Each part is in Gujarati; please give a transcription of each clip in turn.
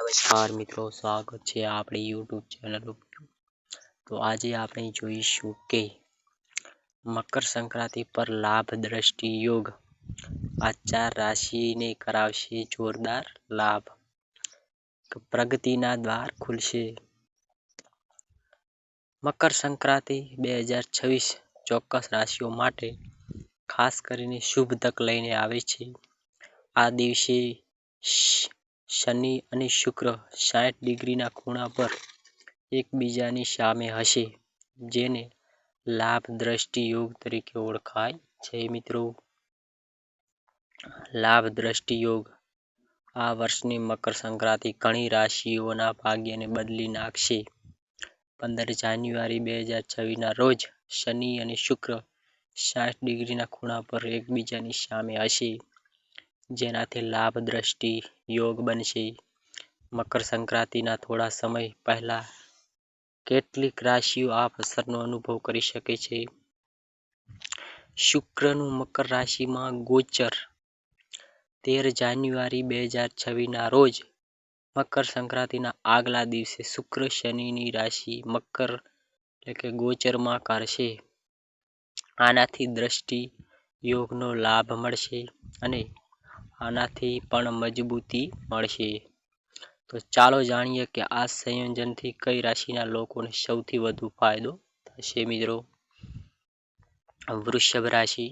નમસ્કાર મિત્રો, સ્વાગત છે આપણી યુટ્યુબ ચેનલ ઉપર। તો આજે આપણે જોઈશું કે મકર સંક્રાંતિ પર લાભ દ્રષ્ટિ યોગ આ 4 રાશિને કરાવશે જોરદાર લાભ, પ્રગતિના દ્વાર ખુલશે। મકર સંક્રાંતિ 2026 ચોક્કસ રાશિઓ માટે ખાસ કરીને શુભ તક લઈને આવે છે। આ દિવસે શનિ અને શુક્ર 60 ડિગ્રીના ખૂણા પર એકબીજાની સામે હશે, જેને લાભ દ્રષ્ટિ યોગ તરીકે ઓળખાય છે। મિત્રો, લાભ દ્રષ્ટિ યોગ આ વર્ષની મકર સંક્રાંતિ ઘણી રાશિઓના ભાગ્યને બદલી નાખશે। 15 જાન્યુઆરી 2026ના રોજ શનિ અને શુક્ર 60 ડિગ્રીના ખૂણા પર એકબીજાની સામે હશે, જેનાથી લાભ દ્રષ્ટિ યોગ બનશે। મકર સંક્રાંતિના થોડા સમય પહેલા કેટલીક રાશિઓ આ અસરનો અનુભવ કરી શકે છે। શુક્રનું મકર રાશિમાં ગોચર 13 જાન્યુઆરી 2026ના રોજ મકર સંક્રાંતિના આગલા દિવસે શુક્ર શનિની રાશિ મકર ગોચરમાં કરશે। આનાથી દ્રષ્ટિ યોગનો લાભ મળશે અને આનાથી પણ મજબૂતી મળશે। તો ચાલો જાણીએ કે આ સંયોજનથી કઈ રાશિના લોકોને સૌથી વધુ ફાયદો થશે। મિત્રો, વૃષભ રાશિ।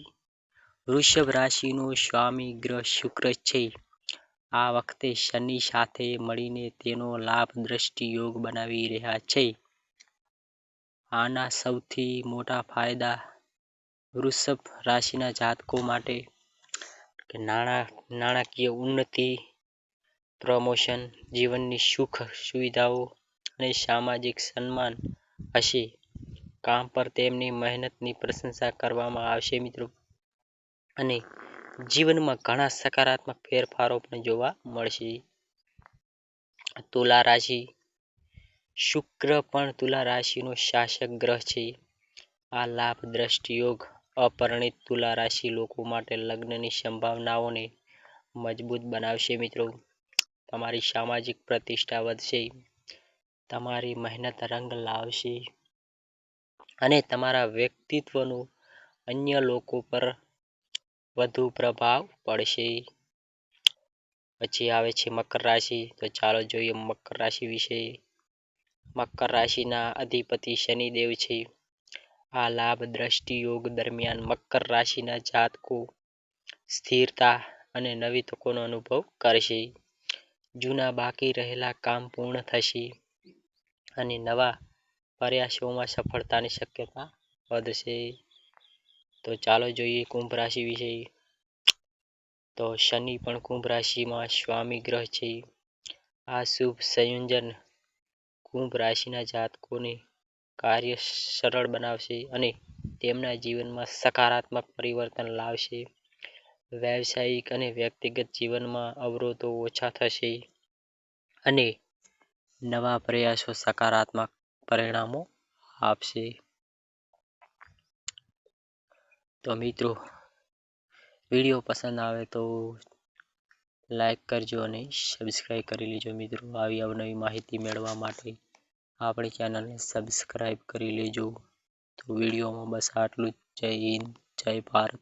વૃષભ રાશિનો સ્વામી ગ્રહ શુક્ર છે। આ વખતે શનિ સાથે મળીને તેનો લાભ દ્રષ્ટિ યોગ બનાવી રહ્યા છે। આના સૌથી મોટા ફાયદા વૃષભ રાશિના જાતકો માટે નાણાકીય ઉન્નતિ, પ્રમોશન, જીવનની સુખ સુવિધાઓ અને સામાજિક સન્માન હશે। કામ પર તેમની મહેનતની પ્રશંસા કરવામાં આવશે મિત્રો, અને જીવનમાં ઘણા સકારાત્મક ફેરફારો પણ જોવા મળશે। તુલા રાશિ। શુક્ર પણ તુલા રાશિનો શાસક ગ્રહ છે। આ લાભ દ્રષ્ટિ યોગ અપરિણિત તુલા રાશિ લોકો માટે લગ્નની સંભાવનાઓને મજબૂત બનાવશે। મિત્રો, તમારી સામાજિક પ્રતિષ્ઠા વધશે, તમારી મહેનત રંગ લાવશે અને તમારા વ્યક્તિત્વનું અન્ય લોકો પર વધુ પ્રભાવ પડશે। પછી આવે છે મકર રાશિ। તો ચાલો જોઈએ મકર રાશિ વિશે। મકર રાશિના અધિપતિ શનિદેવ છે। આ લાભ દ્રષ્ટિ યોગ દરમિયાન મકર રાશિના જાતકો સ્થિરતા અને નવી તકોનો અનુભવ કરશે। જૂના બાકી રહેલા કામ પૂર્ણ થશે અને નવા પ્રયાસોમાં સફળતાની શક્યતા વધશે। તો ચાલો જોઈએ કુંભ રાશિ વિશે। તો શનિ પણ કુંભ રાશિમાં સ્વામી ગ્રહ છે। આ શુભ સંયોજન કુંભ રાશિના જાતકોને કાર્ય સરળ બનાવશે અને તેમના જીવનમાં સકારાત્મક પરિવર્તન લાવશે। વ્યવસાયિક અને વ્યક્તિગત જીવનમાં અવરોધો ઓછા થશે અને નવા પ્રયાસો સકારાત્મક પરિણામો આપશે। તો મિત્રો, વિડીયો પસંદ આવે તો લાઈક કરજો અને સબસ્ક્રાઈબ કરી લેજો। મિત્રો, આવી અવનવી માહિતી મેળવવા માટે આપણી ચેનલને સબસ્ક્રાઈબ કરી લેજો। તો વિડીયોમાં બસ આટલું જ। જય હિન્દ, જય ભારત।